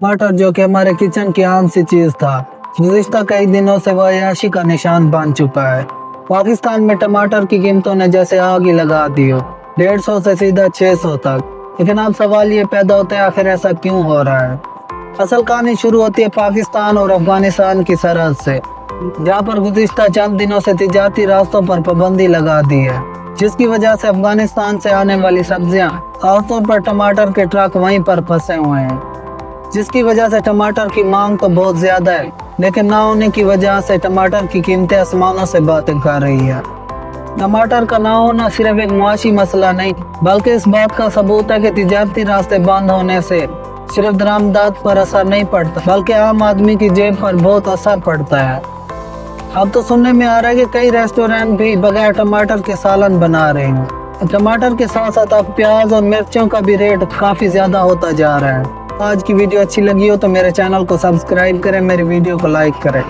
टमाटर जो कि हमारे किचन की आम सी चीज था, गुज़िश्ता कई दिनों से वह अय्याशी का निशान बन चुका है। पाकिस्तान में टमाटर की कीमतों ने जैसे आग ही लगा दी हो, 150 से सीधा 600 तक। लेकिन अब सवाल ये पैदा होता है, आखिर ऐसा क्यों हो रहा है। असल कहानी शुरू होती है पाकिस्तान और अफगानिस्तान की सरहद से, जहाँ पर गुज़िश्ता चंद दिनों से तिजारती रास्तों पर पाबंदी लगा दी है, जिसकी वजह से अफगानिस्तान से आने वाली सब्जियां, खासतौर पर टमाटर के ट्रक वहीं पर फंसे हुए हैं, जिसकी वजह से टमाटर की मांग तो बहुत ज्यादा है, लेकिन ना होने की वजह से टमाटर की कीमतें आसमानों से बातें कर रही है। टमाटर का ना होना सिर्फ एक मुआशी मसला नहीं, बल्कि इस बात का सबूत है कि तिजारती रास्ते बंद होने से सिर्फ दरामदात पर असर नहीं पड़ता, बल्कि आम आदमी की जेब पर बहुत असर पड़ता है। अब तो सुनने में आ रहा है कि कई रेस्टोरेंट भी बगैर टमाटर के सालन बना रहे हैं। टमाटर के साथ साथ अब प्याज और मिर्चों का भी रेट काफी ज्यादा होता जा रहा है। आज की वीडियो अच्छी लगी हो तो मेरे चैनल को सब्सक्राइब करें, मेरी वीडियो को लाइक करें।